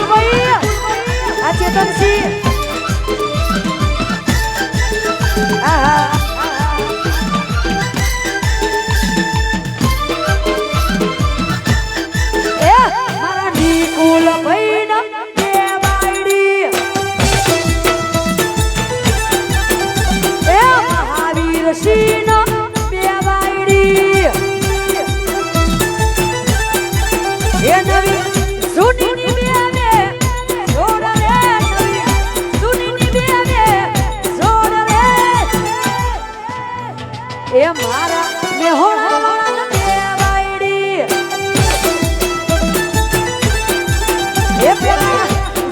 વિપુલભાઈ આ ચેતનસિંહ મારા નિકુલભાઈ ના દેવાયડી મહાવીર સિંહ ના દેવાયડી નવી સુની બેને જોડ રે નવી સુની બેને જોડ રે મારા મેહોણા વાળા દેવાયડી પેલા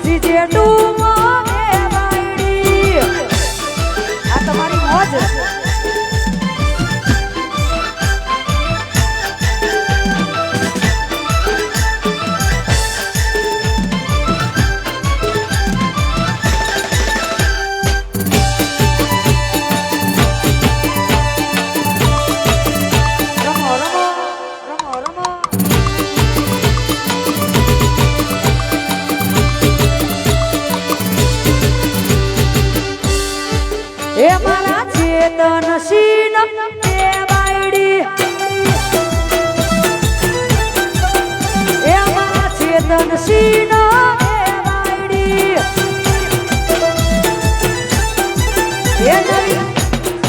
જીજે ડૂમો દેવાયડી આ તમારી મોજ છે મારા ચેતનસિંહ દેવાયડી મારા ચેતનસિંહ દેવાયડી નવી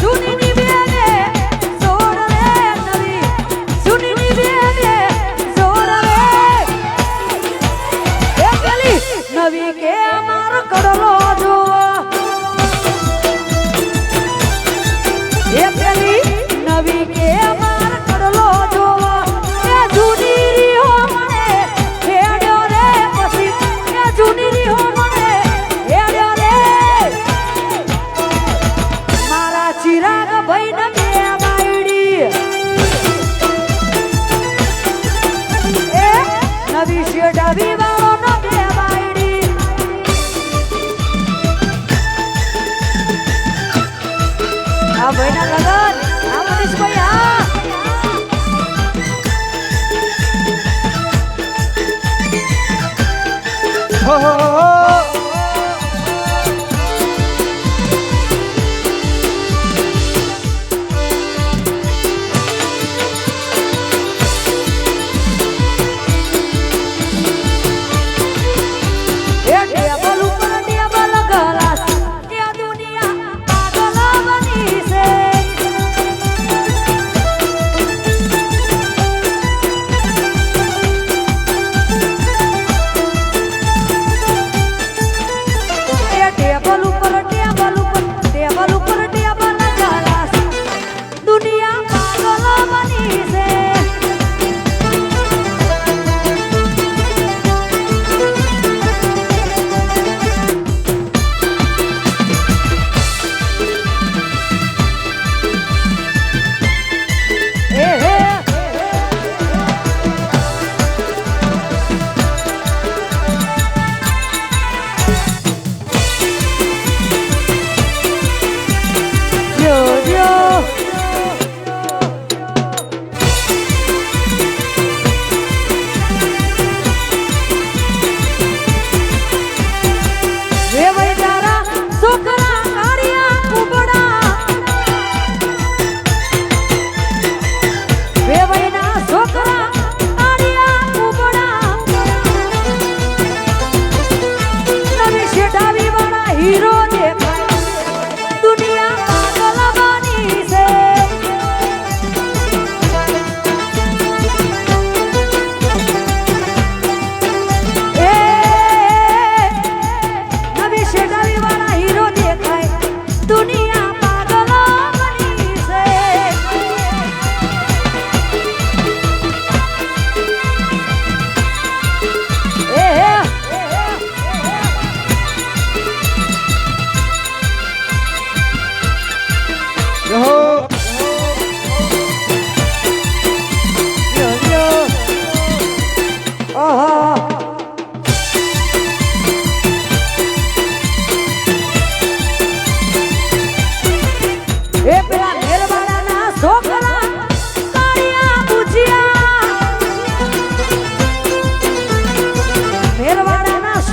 સુની બેને જોડ રે નવી સુની બેને જોડ રે પેલી નવી કે મારો કડલો જોવા નવી કે માર કડલો જોવા એ જૂની રીહો મને હેડ્યો રે પછી એ જૂની રીહો મને હેડ્યો રે મારા ચિરાગ ભાઈ ને દેવાયડી નવી શેડાવી વાળો નો દેવાયડી આ ભાઈ ના લગન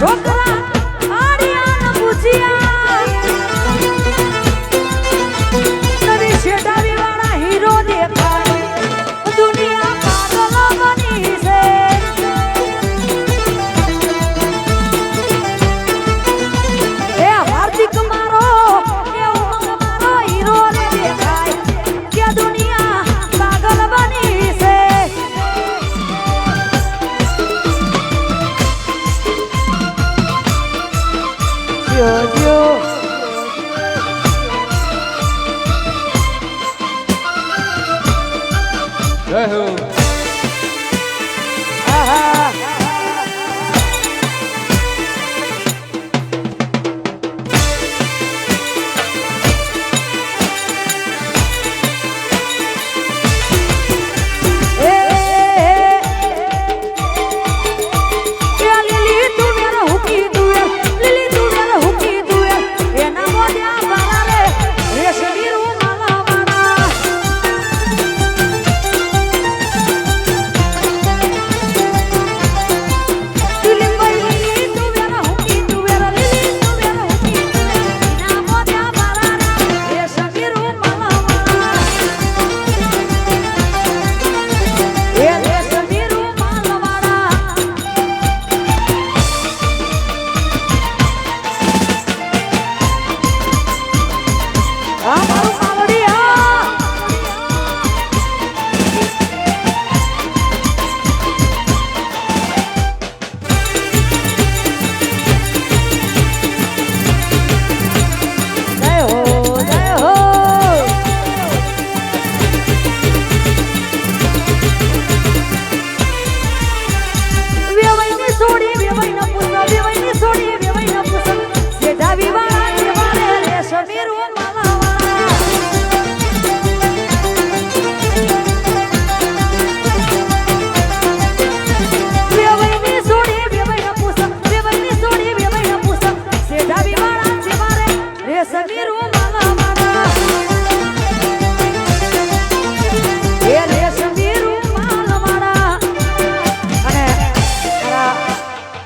છોકરા આડિયાન પૂછ્યા નવી શેડાવી વાળા હીરો દેખાય દુનિયા પાગલ બની છે એ હાર્દિક મારો એ ઉમંગ મારો હીરો રે દેખાય કે દુનિયા પાગલ બની છે જો જય હો આહા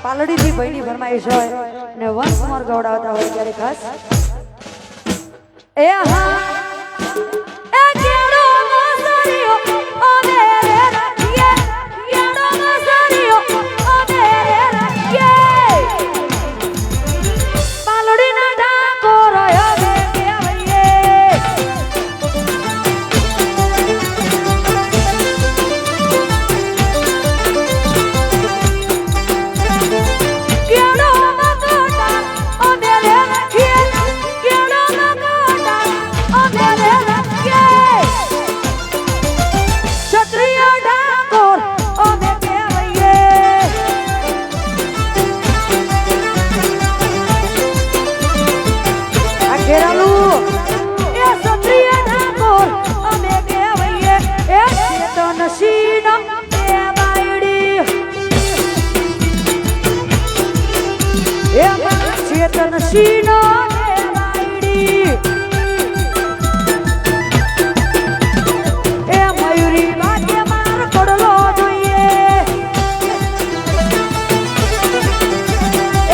પાલડીથી ભાઈની ફરમાઈશ હોય ને વંશ મોર ગવડાવતા હોય ત્યારે ખાસ એ હા એ કેડો મસરીઓ અમે રે રાખીએ કેડો મસરીઓ અમે રે રાખીએ પાલડીના ડાકોર હવે કેવઈએ ચેતન સીનો દેવાયડી એ મયુરી ભાગ્ય માર પડલો જોઈએ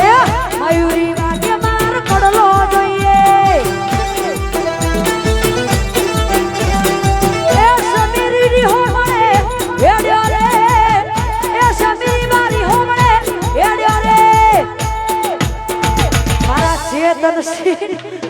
એ મયુરી ભાગ્ય માર પડલો જોઈએ એ સમીરી હો મળે હેડ્યો રે એ સમીરી મારી હો મળે હેડ્યો રે ચેતન સિંહ